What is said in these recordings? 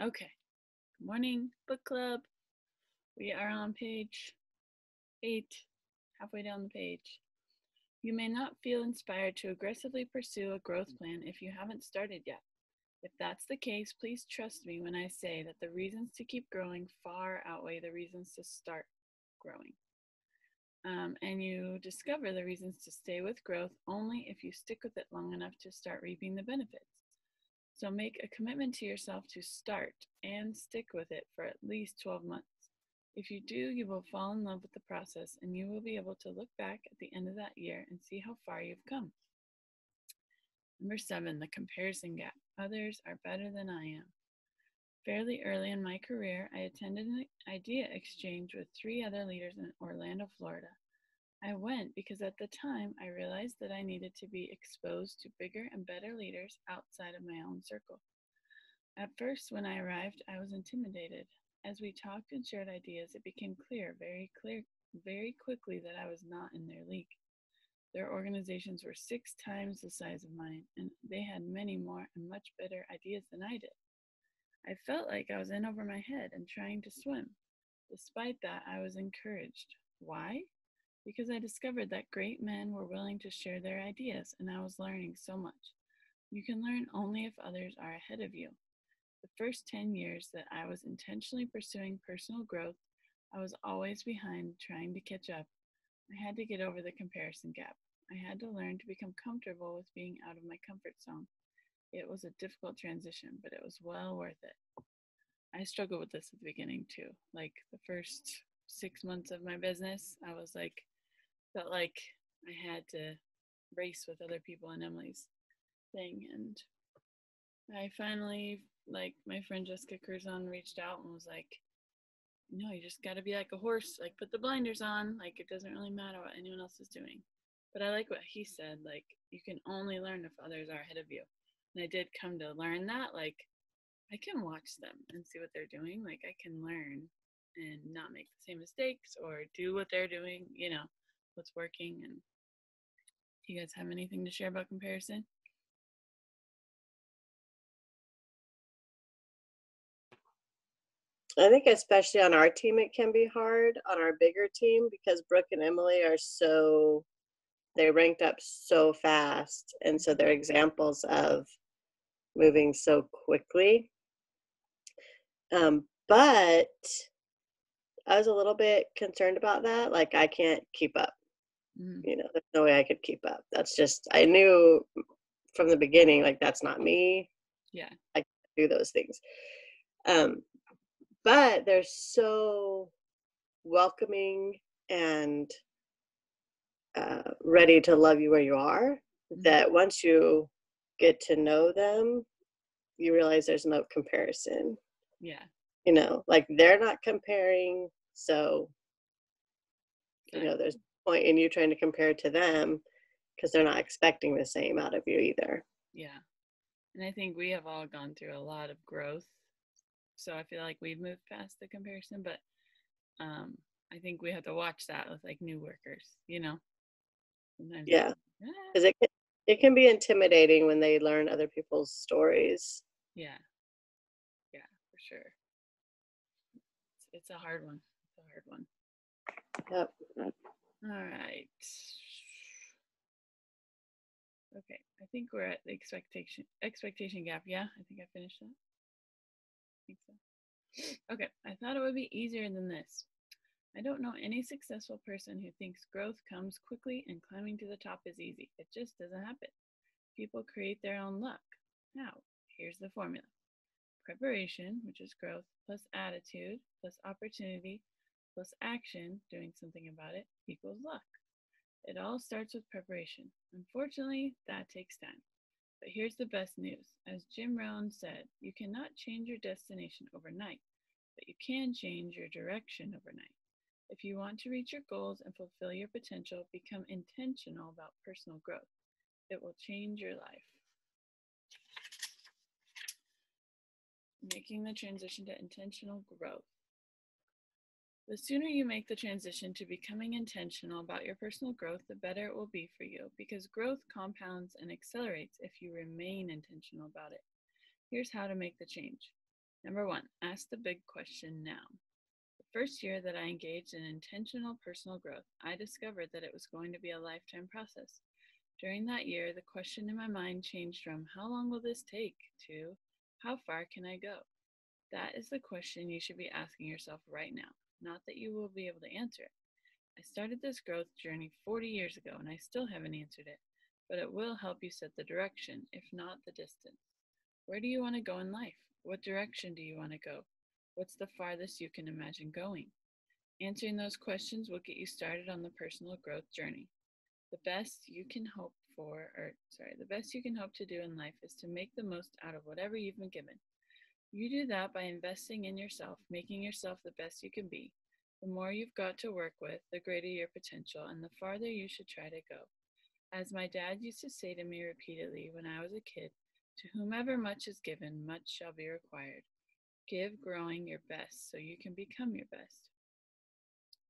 Okay. Good morning, book club. We are on page 8, halfway down the page. You may not feel inspired to aggressively pursue a growth plan if you haven't started yet. If that's the case, please trust me when I say that the reasons to keep growing far outweigh the reasons to start growing. And you discover the reasons to stay with growth only if you stick with it long enough to start reaping the benefits. So make a commitment to yourself to start and stick with it for at least 12 months. If you do, you will fall in love with the process and you will be able to look back at the end of that year and see how far you've come. Number 7, the comparison gap. Others are better than I am. Fairly early in my career, I attended an idea exchange with 3 other leaders in Orlando, Florida. I went because at the time I realized that I needed to be exposed to bigger and better leaders outside of my own circle. At first, when I arrived, I was intimidated. As we talked and shared ideas, it became very quickly that I was not in their league. Their organizations were 6 times the size of mine, and they had many more and much better ideas than I did. I felt like I was in over my head and trying to swim. Despite that, I was encouraged. Why? Because I discovered that great men were willing to share their ideas, and I was learning so much. You can learn only if others are ahead of you. The first 10 years that I was intentionally pursuing personal growth, I was always behind trying to catch up. I had to get over the comparison gap. I had to learn to become comfortable with being out of my comfort zone. It was a difficult transition, but it was well worth it. I struggled with this at the beginning too. Like the first 6 months of my business, I was like, felt like I had to race with other people in Emily's thing. And I finally, like, my friend Jessica Curzon reached out and was like, you just got to be like a horse, like, put the blinders on. Like, it doesn't really matter what anyone else is doing. But I like what he said, like, you can only learn if others are ahead of you. And I did come to learn that, like, I can watch them and see what they're doing. Like, I can learn and not make the same mistakes or do what they're doing, what's working. And do you guys have anything to share about comparison? I think especially on our team, it can be hard on our bigger team because Brooke and Emily are they ranked up so fast. And so they're examples of moving so quickly. But I was a little bit concerned about that. Like, I can't keep up. Mm-hmm. There's no way I could keep up. That's just, I knew from the beginning, like, that's not me. Yeah. I can't do those things. But they're so welcoming and ready to love you where you are, that once you get to know them, you realize there's no comparison. Yeah. Like, they're not comparing, so there's no point in you trying to compare to them because they're not expecting the same out of you either. Yeah. And I think we have all gone through a lot of growth. So I feel like we've moved past the comparison, but I think we have to watch that with like new workers, Sometimes Yeah, because it can be intimidating when they learn other people's stories. Yeah, for sure. It's a hard one. Yep. All right. Okay, I think we're at the expectation gap. Yeah, I think I finished that. I think so. Okay, I thought it would be easier than this. I don't know any successful person who thinks growth comes quickly and climbing to the top is easy. It just doesn't happen. People create their own luck. Now, here's the formula. Preparation, which is growth, plus attitude, plus opportunity, plus action, doing something about it, equals luck. It all starts with preparation. Unfortunately, that takes time. But here's the best news. As Jim Rohn said, you cannot change your destination overnight, but you can change your direction overnight. If you want to reach your goals and fulfill your potential, become intentional about personal growth. It will change your life. Making the transition to intentional growth. The sooner you make the transition to becoming intentional about your personal growth, the better it will be for you, because growth compounds and accelerates if you remain intentional about it. Here's how to make the change. Number 1, ask the big question now. The first year that I engaged in intentional personal growth, I discovered that it was going to be a lifetime process. During that year, the question in my mind changed from how long will this take to how far can I go? That is the question you should be asking yourself right now, not that you will be able to answer it. I started this growth journey 40 years ago and I still haven't answered it, but it will help you set the direction, if not the distance. Where do you want to go in life? What direction do you want to go? What's the farthest you can imagine going? Answering those questions will get you started on the personal growth journey. The best you can hope to do in life is to make the most out of whatever you've been given. You do that by investing in yourself, making yourself the best you can be. The more you've got to work with, the greater your potential and the farther you should try to go. As my dad used to say to me repeatedly when I was a kid, to whomever much is given, much shall be required. Give growing your best so you can become your best.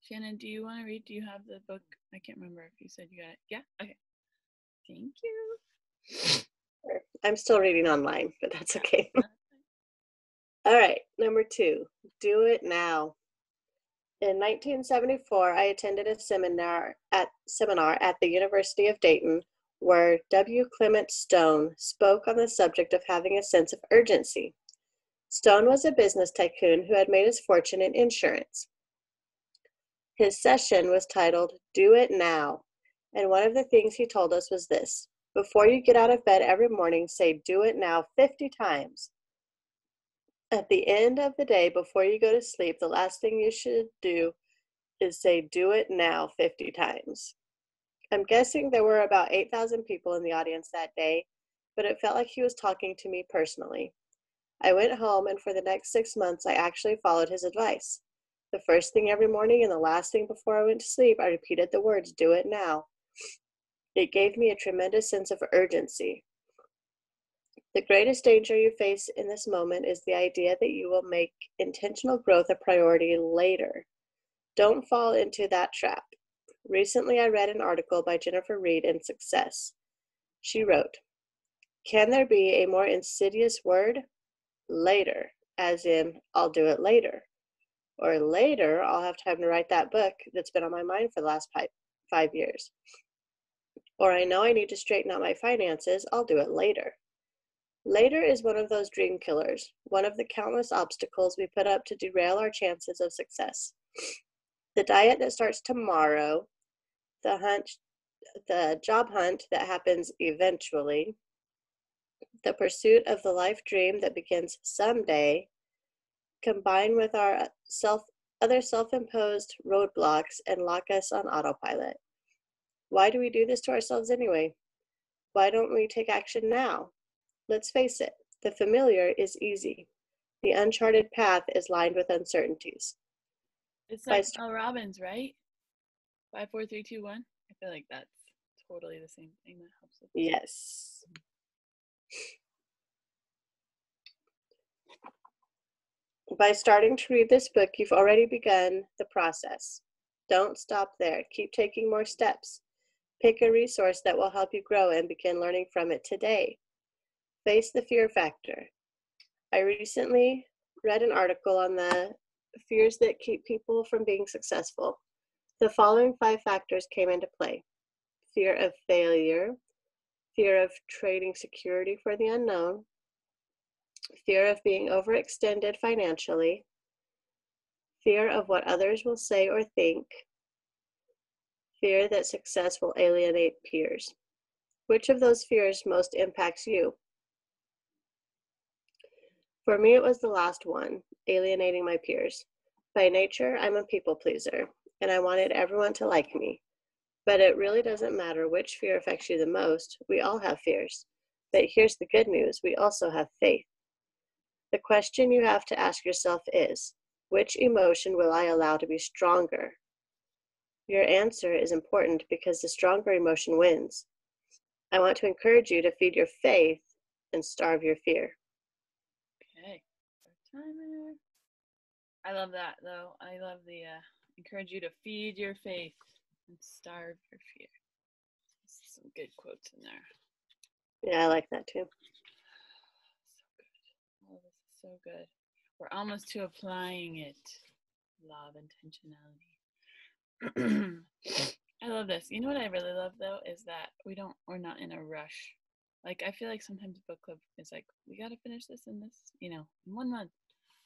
Shannon, do you want to read? Do you have the book? I can't remember if you said you got it. Yeah? Okay. Thank you. I'm still reading online, but that's okay. All right, number 2, do it now. In 1974, I attended a seminar at the University of Dayton where W. Clement Stone spoke on the subject of having a sense of urgency. Stone was a business tycoon who had made his fortune in insurance. His session was titled, Do It Now, and one of the things he told us was this: before you get out of bed every morning, say, do it now 50 times. At the end of the day, before you go to sleep, the last thing you should do is say, do it now 50 times. I'm guessing there were about 8,000 people in the audience that day, but it felt like he was talking to me personally. I went home, and for the next 6 months, I actually followed his advice. The first thing every morning and the last thing before I went to sleep, I repeated the words, do it now. It gave me a tremendous sense of urgency. The greatest danger you face in this moment is the idea that you will make intentional growth a priority later. Don't fall into that trap. Recently, I read an article by Jennifer Reed in Success. She wrote, can there be a more insidious word? Later, as in, I'll do it later. Or later, I'll have time to write that book that's been on my mind for the last 5 years. Or I know I need to straighten out my finances, I'll do it later. Later is one of those dream killers, one of the countless obstacles we put up to derail our chances of success. The diet that starts tomorrow, the job hunt that happens eventually, the pursuit of the life dream that begins someday, combine with our other self-imposed roadblocks and lock us on autopilot. Why do we do this to ourselves anyway? Why don't we take action now? Let's face it, the familiar is easy. The uncharted path is lined with uncertainties. It's like Mel Robbins, right? 5, 4, 3, 2, 1. I feel like that's totally the same thing that helps with this. Yes. By starting to read this book, you've already begun the process. Don't stop there. Keep taking more steps. Pick a resource that will help you grow and begin learning from it today. Face the fear factor. I recently read an article on the fears that keep people from being successful. The following 5 factors came into play: fear of failure, fear of trading security for the unknown, fear of being overextended financially, fear of what others will say or think, fear that success will alienate peers. Which of those fears most impacts you? For me, it was the last one, alienating my peers. By nature, I'm a people pleaser, and I wanted everyone to like me. But it really doesn't matter which fear affects you the most. We all have fears. But here's the good news, we also have faith. The question you have to ask yourself is, which emotion will I allow to be stronger? Your answer is important because the stronger emotion wins. I want to encourage you to feed your faith and starve your fear. Okay. Timer. I love that, though. I love the encourage you to feed your faith and starve your fear. Some good quotes in there. Yeah, I like that too. So good. Oh, this is so good. We're almost to applying it. Law of intentionality. I love this. You know what I really love though is that we're not in a rush. Like I feel like sometimes book club is like, we gotta finish this in this, in 1 month.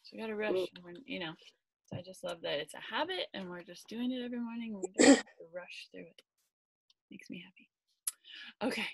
So we gotta rush. And so I just love that it's a habit and we're just doing it every morning and we don't have to rush through it. Makes me happy. Okay,